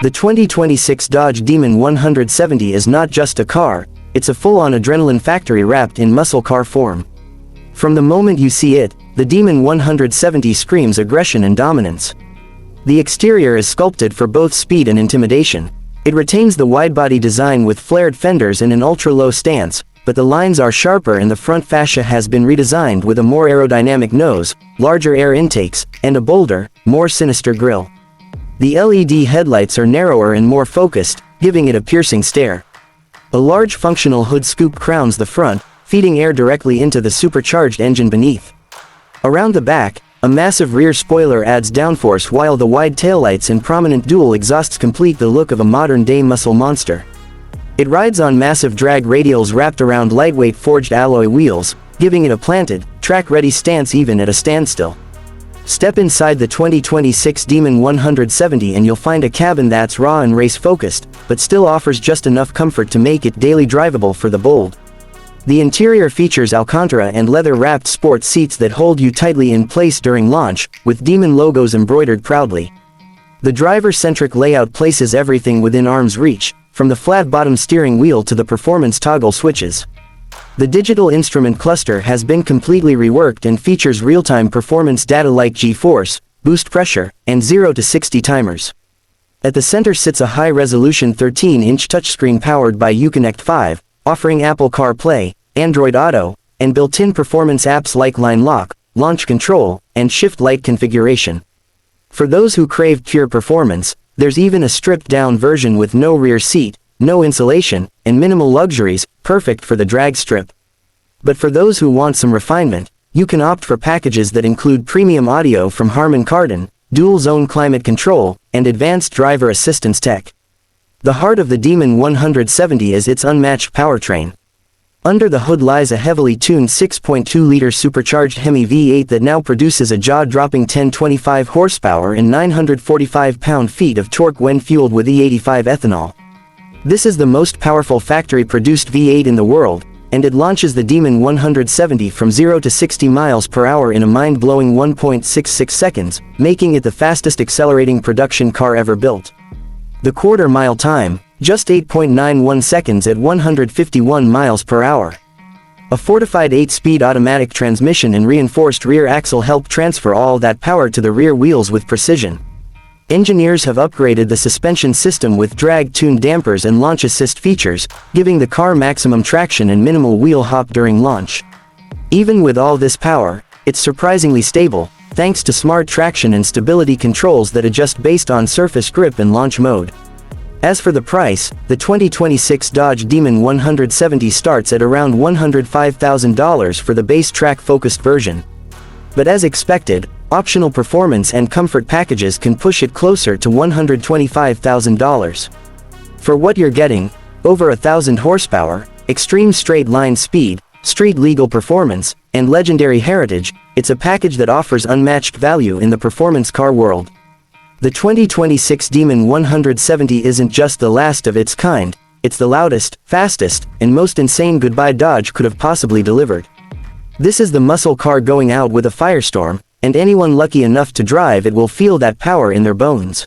The 2026 Dodge Demon 170 is not just a car, it's a full-on adrenaline factory wrapped in muscle car form. From the moment you see it, the Demon 170 screams aggression and dominance. The exterior is sculpted for both speed and intimidation. It retains the wide-body design with flared fenders and an ultra-low stance, but the lines are sharper and the front fascia has been redesigned with a more aerodynamic nose, larger air intakes, and a bolder, more sinister grille. The LED headlights are narrower and more focused, giving it a piercing stare. A large functional hood scoop crowns the front, feeding air directly into the supercharged engine beneath. Around the back, a massive rear spoiler adds downforce while the wide taillights and prominent dual exhausts complete the look of a modern-day muscle monster. It rides on massive drag radials wrapped around lightweight forged alloy wheels, giving it a planted, track-ready stance even at a standstill. Step inside the 2026 Demon 170 and you'll find a cabin that's raw and race-focused, but still offers just enough comfort to make it daily drivable for the bold. The interior features Alcantara and leather-wrapped sports seats that hold you tightly in place during launch, with Demon logos embroidered proudly. The driver-centric layout places everything within arm's reach, from the flat-bottom steering wheel to the performance toggle switches. The digital instrument cluster has been completely reworked and features real-time performance data like G-force, boost pressure, and 0 to 60 timers. At the center sits a high-resolution 13-inch touchscreen powered by Uconnect 5, offering Apple CarPlay, Android Auto, and built-in performance apps like Line Lock, Launch Control, and Shift Light configuration. For those who crave pure performance, there's even a stripped-down version with no rear seat, no insulation, and minimal luxuries, perfect for the drag strip. But for those who want some refinement, you can opt for packages that include premium audio from Harman Kardon, dual-zone climate control, and advanced driver assistance tech. The heart of the Demon 170 is its unmatched powertrain. Under the hood lies a heavily tuned 6.2-liter supercharged Hemi V8 that now produces a jaw-dropping 1025 horsepower and 945 pound-feet of torque when fueled with E85 ethanol. This is the most powerful factory-produced V8 in the world, and it launches the Demon 170 from 0 to 60 miles per hour in a mind-blowing 1.66 seconds, making it the fastest accelerating production car ever built. The quarter-mile time, just 8.91 seconds at 151 miles per hour. A fortified 8-speed automatic transmission and reinforced rear axle help transfer all that power to the rear wheels with precision. Engineers have upgraded the suspension system with drag-tuned dampers and launch assist features, giving the car maximum traction and minimal wheel hop during launch. Even with all this power, it's surprisingly stable, thanks to smart traction and stability controls that adjust based on surface grip and launch mode. As for the price, the 2026 Dodge Demon 170 starts at around $105,000 for the base track-focused version. But as expected, optional performance and comfort packages can push it closer to $125,000. For what you're getting, over 1,000 horsepower, extreme straight-line speed, street-legal performance, and legendary heritage, it's a package that offers unmatched value in the performance car world. The 2026 Demon 170 isn't just the last of its kind, it's the loudest, fastest, and most insane goodbye Dodge could have possibly delivered. This is the muscle car going out with a firestorm, and anyone lucky enough to drive it will feel that power in their bones.